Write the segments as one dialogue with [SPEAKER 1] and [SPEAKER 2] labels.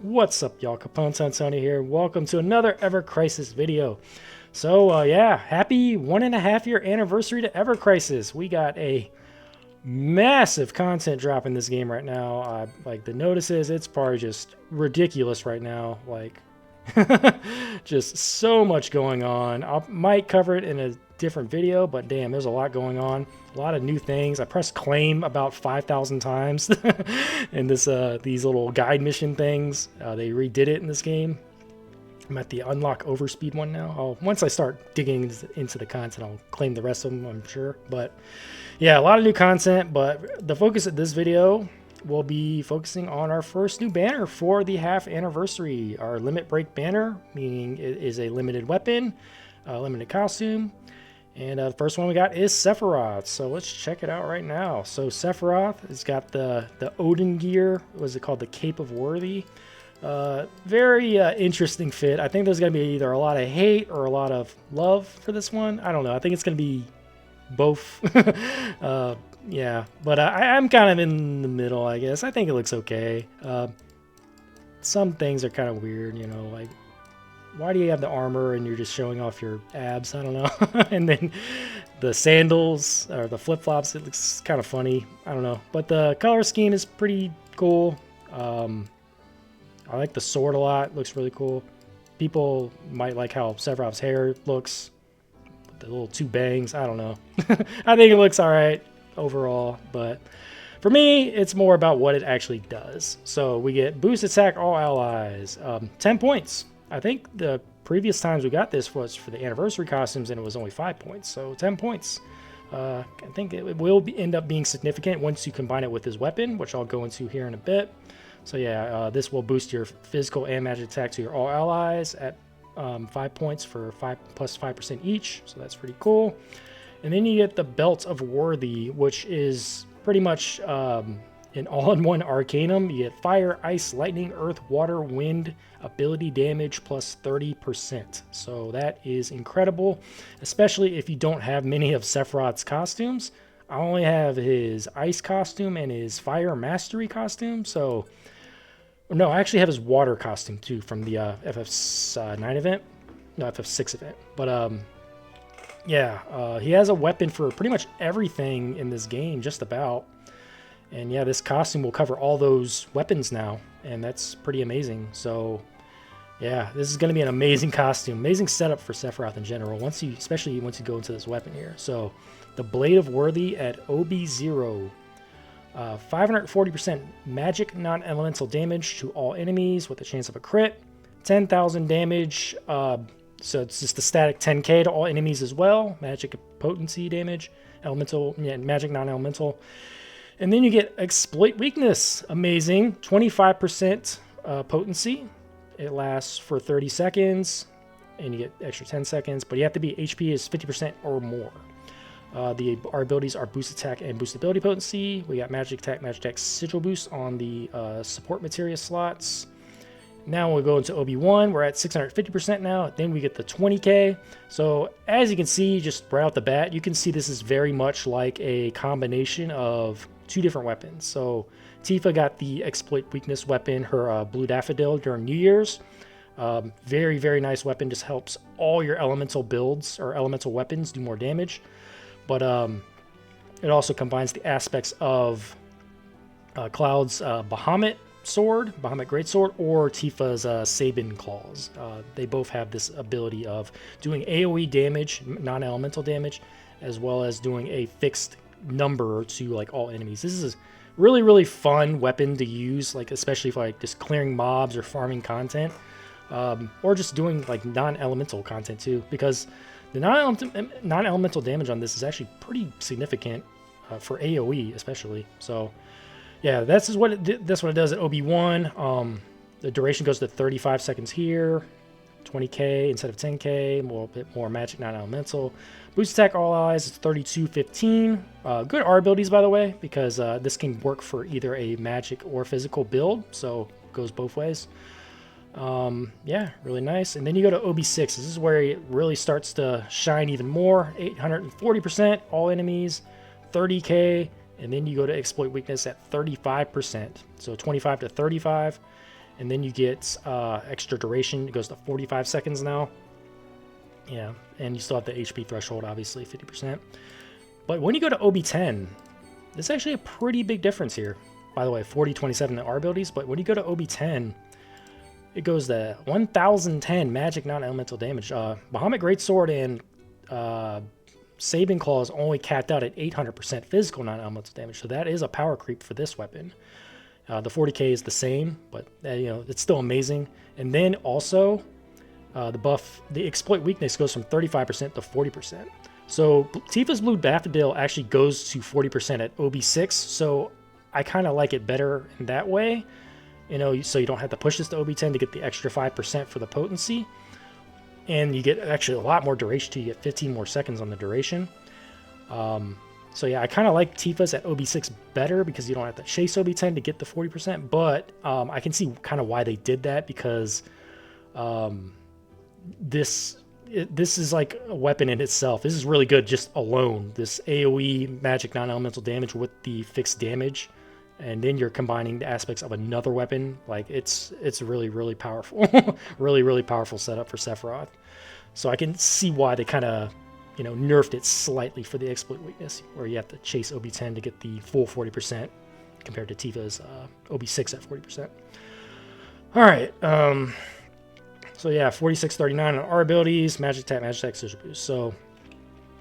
[SPEAKER 1] What's up, y'all? Capone Tony here. Welcome to another Ever Crisis video. So, yeah, happy 1.5 year anniversary to Ever Crisis. We got a massive content drop in this game right now. Like the notices, it's probably just ridiculous right now. Like, just so much going on. I might cover it in a different video, but damn, there's a lot going on. A lot of new things. I pressed claim about 5,000 times in this these little guide mission things. They redid it in this game. I'm at the unlock overspeed one now. Once I start digging into the content, I'll claim the rest of them, I'm sure. But yeah, a lot of new content. But the focus of this video will be focusing on our first new banner for the half anniversary. Our limit break banner, meaning it is a limited weapon, limited costume. And the first one we got is Sephiroth. So let's check it out right now. So Sephiroth has got the Odin gear. What is it called? The Cape of Worthy. Very interesting fit. I think there's going to be either a lot of hate or a lot of love for this one. I don't know. I think it's going to be both. Yeah, but I'm kind of in the middle, I guess. I think it looks okay. Some things are kind of weird, you know, like why do you have the armor and you're just showing off your abs? I don't know. And then the sandals or the flip-flops, it looks kind of funny. I don't know. But the color scheme is pretty cool. I like the sword a lot. It looks really cool. People might like how Sephiroth's hair looks. With the little two bangs. I don't know. I think it looks all right overall. But for me, it's more about what it actually does. So we get Boost ATK All Allies. 10 points. I think the previous times we got this was for the anniversary costumes and it was only 5 points. So 10 points. I think it will end up being significant once you combine it with his weapon, which I'll go into here in a bit. So yeah, this will boost your physical and magic attack to your all allies at 5 points for 5 plus 5% each. So that's pretty cool. And then you get the Belt of Worthy, which is pretty much an all-in-one Arcanum. You get fire, ice, lightning, earth, water, wind, ability damage plus 30%. So that is incredible, especially if you don't have many of Sephiroth's costumes. I only have his ice costume and his fire mastery costume. So, no, I actually have his water costume too from the FF9 event. No, FF6 event. But yeah, he has a weapon for pretty much everything in this game, just about. And yeah, this costume will cover all those weapons now, and that's pretty amazing. So yeah, this is going to be an amazing costume, amazing setup for Sephiroth in general, especially once you go into this weapon here. So the Blade of Worthy at OB0. 540% magic non-elemental damage to all enemies with a chance of a crit. 10,000 damage, so it's just the static 10k to all enemies as well. Magic potency damage, elemental, yeah, magic non-elemental. And then you get Exploit Weakness. Amazing. 25% potency. It lasts for 30 seconds, and you get extra 10 seconds, but you have to be HP is 50% or more. Our abilities are Boost Attack and Boost Ability Potency. We got Magic Attack, Sigil Boost on the support materia slots. Now we'll go into OB1. We're at 650% now. Then we get the 20k. So as you can see, just right off the bat, you can see this is very much like a combination of two different weapons. So Tifa got the Exploit Weakness weapon, her Blue Daffodil during New Year's. Very, very nice weapon. Just helps all your elemental builds or elemental weapons do more damage. But it also combines the aspects of Cloud's Bahamut Sword, Bahamut Greatsword, or Tifa's Sabin Claws. They both have this ability of doing AOE damage, non-elemental damage, as well as doing a fixed number to like all enemies. This is a really, really fun weapon to use, like especially for like just clearing mobs or farming content, or just doing like non-elemental content too, because the non-elemental damage on this is actually pretty significant for AOE especially. So yeah, that's what it does at OB1. The duration goes to 35 seconds here, 20k instead of 10k, a bit more magic non-elemental. Boost Attack All Allies is 3215. Good R abilities, by the way, because this can work for either a magic or physical build, so it goes both ways. Yeah, really nice. And then you go to OB6. This is where it really starts to shine even more. 840% all enemies, 30k, and then you go to Exploit Weakness at 35%. So 25 to 35. and then you get extra duration. It goes to 45 seconds now. Yeah, and you still have the HP threshold, obviously, 50%. But when you go to OB10, there's actually a pretty big difference here. By the way, 40-27 in R abilities, but when you go to OB10, it goes to 1010 magic non-elemental damage. Bahamut Greatsword and Sabin Claw is only capped out at 800% physical non-elemental damage, so that is a power creep for this weapon. The 40k is the same, but you know, it's still amazing. And then also, the exploit weakness goes from 35% to 40%. So Tifa's Blue Daffodil actually goes to 40% at OB6, so I kind of like it better in that way. You know, so you don't have to push this to OB10 to get the extra 5% for the potency. And you get actually a lot more duration too. You get 15 more seconds on the duration. So yeah, I kind of like Tifa's at OB6 better because you don't have to chase OB10 to get the 40%. But I can see kind of why they did that, because this is like a weapon in itself. This is really good just alone. This AOE magic non-elemental damage with the fixed damage. And then you're combining the aspects of another weapon. Like, it's really, really powerful. Really, really powerful setup for Sephiroth. So I can see why they kind of, you know, nerfed it slightly for the exploit weakness, where you have to chase OB10 to get the full 40% compared to Tifa's OB6 at 40%. All right. So yeah, 46-39 on R abilities, magic attack, social boost. So,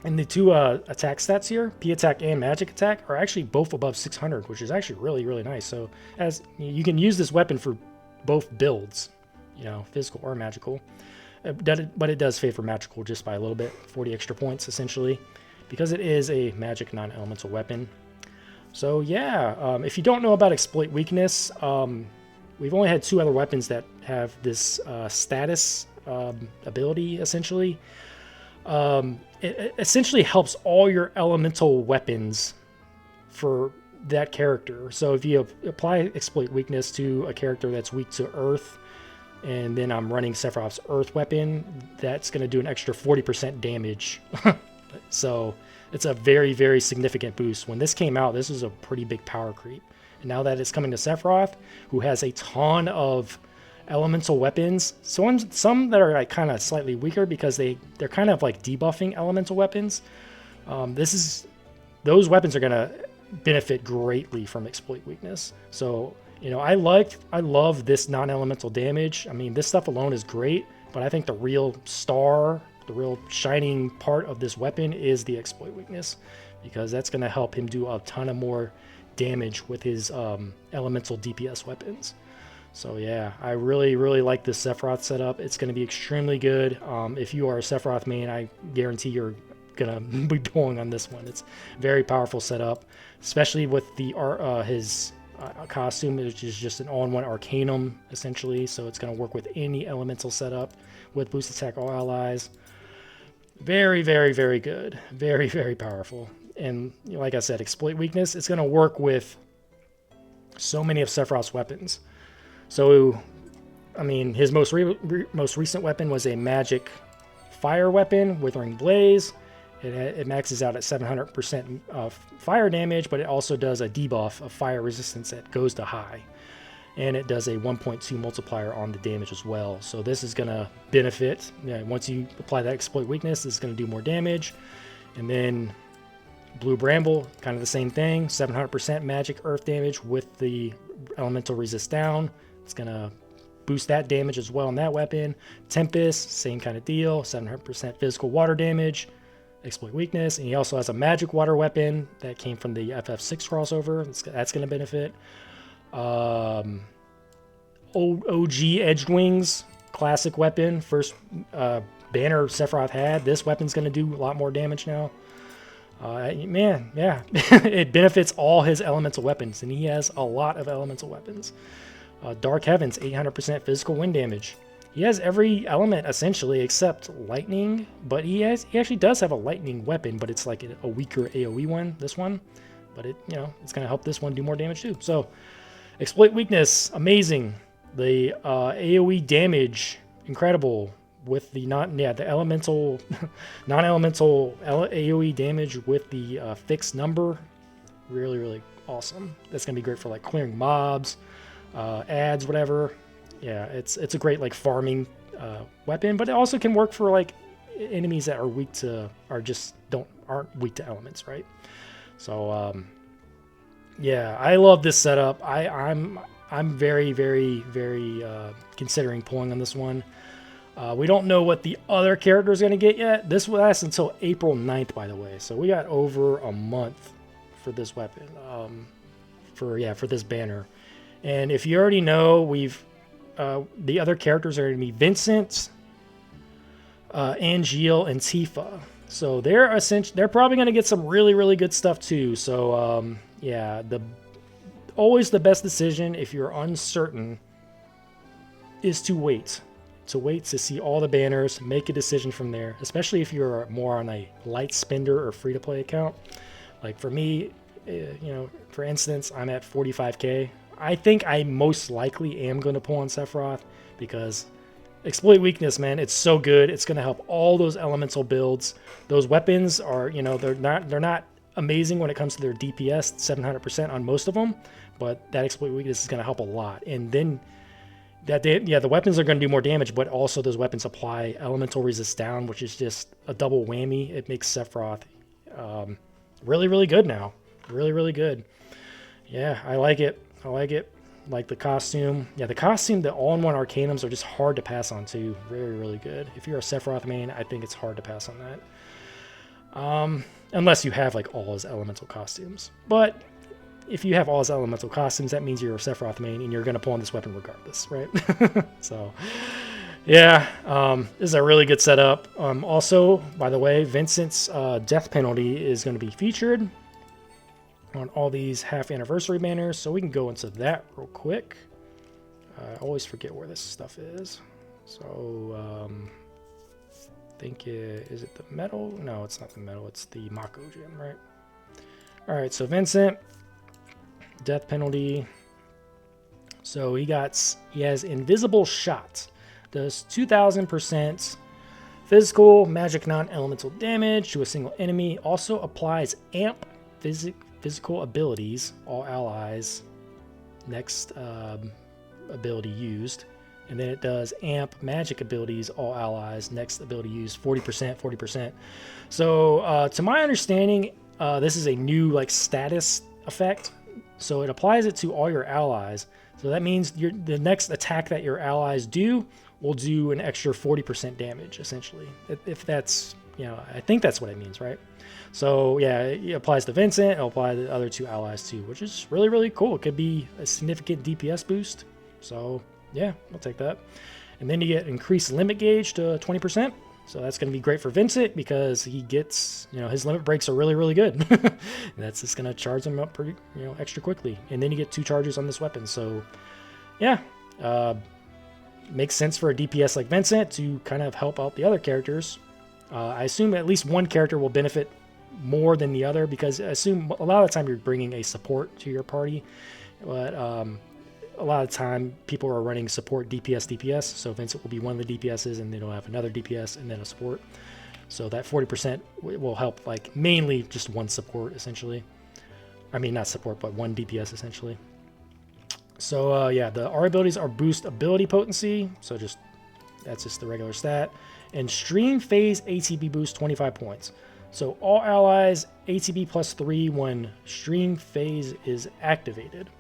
[SPEAKER 1] and the two attack stats here, P attack and magic attack, are actually both above 600, which is actually really, really nice. So as you can use this weapon for both builds, you know, physical or magical. But it does favor magical just by a little bit, 40 extra points essentially, because it is a magic non-elemental weapon. So yeah, if you don't know about exploit weakness, we've only had two other weapons that have this status ability essentially. It essentially helps all your elemental weapons for that character. So if you apply exploit weakness to a character that's weak to earth, and then I'm running Sephiroth's earth weapon, that's going to do an extra 40% damage. So it's a very, very significant boost. When this came out, this was a pretty big power creep. And now that it's coming to Sephiroth, who has a ton of elemental weapons, some that are like kind of slightly weaker because they're kind of like debuffing elemental weapons. Those weapons are going to benefit greatly from exploit weakness. So, you know, I love this non-elemental damage. I mean, this stuff alone is great, but I think the real star, the real shining part of this weapon is the exploit weakness, because that's going to help him do a ton of more damage with his elemental DPS weapons. So yeah, I really, really like this Sephiroth setup. It's going to be extremely good. If you are a Sephiroth main, I guarantee you're going to be pulling on this one. It's a very powerful setup, especially with the his costume, which is just an all-in-one Arcanum, essentially. So it's going to work with any elemental setup with Boost ATK All Allies. Very, very, very good. Very, very powerful. And like I said, exploit weakness, it's going to work with so many of Sephiroth's weapons. So, I mean, his most recent weapon was a magic fire weapon, Withering Blaze. It maxes out at 700% of fire damage, but it also does a debuff of fire resistance that goes to high. And it does a 1.2 multiplier on the damage as well. So this is going to benefit. Once you apply that exploit weakness, it's going to do more damage. And then Blue Bramble, kind of the same thing. 700% magic earth damage with the elemental resist down. It's going to boost that damage as well on that weapon. Tempest, same kind of deal. 700% physical water damage. Exploit weakness. And he also has a magic water weapon that came from the FF6 crossover. That's going to benefit. OG Edged Wings, classic weapon. First banner Sephiroth had. This weapon's going to do a lot more damage now. Man, yeah. It benefits all his elemental weapons, and he has a lot of elemental weapons. Dark Heavens, 800% physical wind damage. He has every element essentially except lightning, but he actually does have a lightning weapon, but it's like a weaker AOE one, this one. But it's going to help this one do more damage too. So, exploit weakness, amazing. The AOE damage, incredible. With the elemental, non-elemental AOE damage with the fixed number, really, really awesome. That's gonna be great for like clearing mobs, ads, whatever. yeah, it's a great like farming weapon, but it also can work for like enemies that are weak to aren't weak to elements, right? So yeah, I love this setup. I'm very considering pulling on this one. We don't know what the other character is going to get yet. This will last until April 9th, by the way. So we got over a month for this weapon, for this banner. And if you already know, the other characters are going to be Vincent, Angeal, and Tifa. So they're probably going to get some really good stuff too. So yeah, always the best decision if you're uncertain is to wait. To see all the banners, make a decision from there, especially if you're more on a light spender or free-to-play account. Like for me, for instance, I'm at 45k. I think I most likely am going to pull on Sephiroth because exploit weakness, man, it's so good. It's going to help all those elemental builds. Those weapons are, they're not amazing when it comes to their DPS, 700% on most of them, but that exploit weakness is going to help a lot. And then the weapons are going to do more damage, but also those weapons apply elemental resist down, which is just a double whammy. It makes Sephiroth really good now. Really good. Yeah, I like it. Like the costume. Yeah, the costume, the all-in-one Arcanums are just hard to pass on too. Really good. If you're a Sephiroth main, I think it's hard to pass on that. Unless you have like all his elemental costumes. But if you have all his elemental costumes, that means you're a Sephiroth main and you're going to pull on this weapon regardless, right? So, yeah, this is a really good setup. Also, by the way, Vincent's death penalty is going to be featured on all these half anniversary banners, so we can go into that real quick. I always forget where this stuff is. So, I think is it the metal? No, it's not the metal. It's the Mako gem, right? All right, so Vincent. Death penalty. So he has invisible shot. Does 2000% physical, magic, non-elemental damage to a single enemy. Also applies amp physical abilities, all allies. Next ability used. And then it does amp magic abilities, all allies. Next ability used, 40%. So to my understanding, this is a new like status effect. So it applies it to all your allies. So that means the next attack that your allies do will do an extra 40% damage, essentially. If that's, I think that's what it means, right? So yeah, it applies to Vincent. It'll apply to the other two allies too, which is really cool. It could be a significant DPS boost. So yeah, I'll take that. And then you get increased limit gauge to 20%. So that's going to be great for Vincent because he gets, his limit breaks are really good. And that's just going to charge him up pretty, extra quickly. And then you get 2 charges on this weapon. So yeah, makes sense for a DPS like Vincent to kind of help out the other characters. I assume at least one character will benefit more than the other because I assume a lot of the time you're bringing a support to your party. But a lot of the time people are running support DPS, so Vincent will be one of the DPSs and then he'll have another DPS and then a support. So that 40% will help like mainly just one support essentially. I mean not support, but one DPS essentially. So yeah, our abilities are boost ability potency, so that's just the regular stat. And stream phase ATB boost 25 points. So all allies ATB plus 3 when stream phase is activated.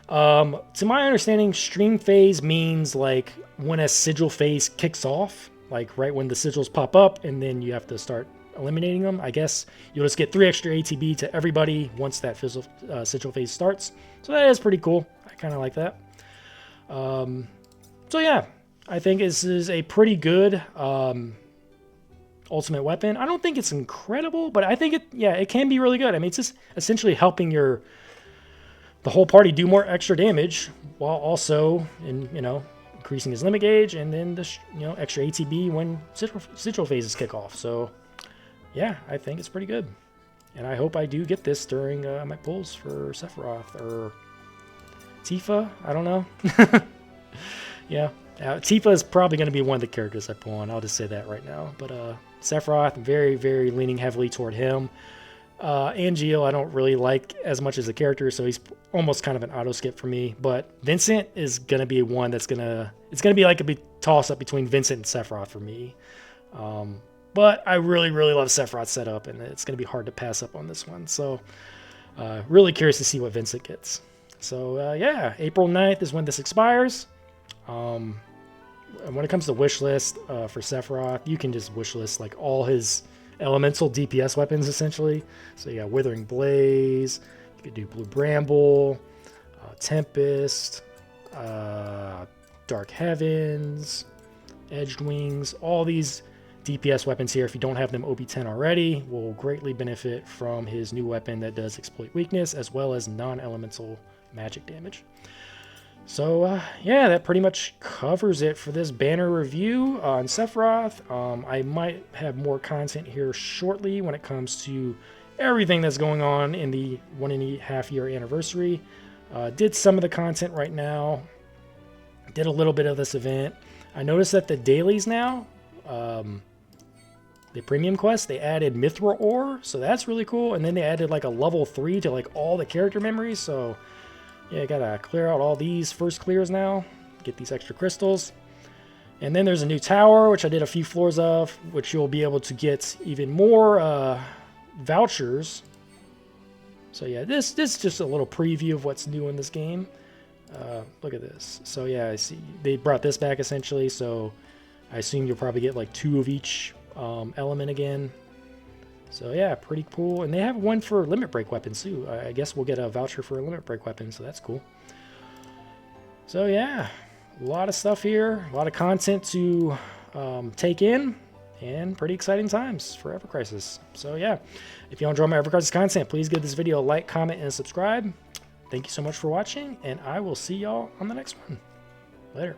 [SPEAKER 1] To my understanding, stream phase means like when a sigil phase kicks off, like right when the sigils pop up and then you have to start eliminating them. I guess you'll just get 3 extra ATB to everybody once that sigil phase starts. So that is pretty cool. I kind of like that. So yeah, I think this is a pretty good ultimate weapon. I don't think it's incredible, but I think it can be really good. I mean, it's just essentially helping the whole party do more extra damage while also increasing his limit gauge and then the extra ATB when sigil phases kick off. So yeah, I think it's pretty good. And I hope I do get this during my pulls for Sephiroth or Tifa. I don't know. Yeah, Tifa is probably going to be one of the characters I pull on. I'll just say that right now. But Sephiroth, very leaning heavily toward him. Angeal I don't really like as much as a character, so he's almost kind of an auto skip for me. But Vincent is gonna be one that's it's gonna be like a toss up between Vincent and Sephiroth for me. But I really love Sephiroth's setup, and it's gonna be hard to pass up on this one. So really curious to see what Vincent gets. So yeah, April 9th is when this expires. And when it comes to wish list for Sephiroth, you can just wish list like all his elemental DPS weapons essentially. So you got Withering Blaze, you could do Blue Bramble, Tempest, Dark Heavens, Edged Wings. All these DPS weapons here, if you don't have them OB10 already, will greatly benefit from his new weapon that does exploit weakness as well as non-elemental magic damage. So yeah, that pretty much covers it for this banner review on Sephiroth. I might have more content here shortly when it comes to everything that's going on in the 1.5 year anniversary. Did some of the content right now. Did a little bit of this event. I noticed that the dailies now, the premium quest, they added Mithril ore, so that's really cool. And then they added like a level 3 to like all the character memories. So yeah, I gotta clear out all these first clears now, get these extra crystals. And then there's a new tower, which I did a few floors of, which you'll be able to get even more vouchers. So yeah, this is just a little preview of what's new in this game. Look at this. So yeah, I see they brought this back essentially, so I assume you'll probably get like 2 of each element again. So yeah, pretty cool. And they have one for limit break weapons too. I guess we'll get a voucher for a limit break weapon, so that's cool. So yeah, a lot of stuff here, a lot of content to take in, and pretty exciting times for Ever Crisis. So yeah, if you enjoy my Ever Crisis content, please give this video a like, comment, and subscribe. Thank you so much for watching, and I will see y'all on the next one. Later.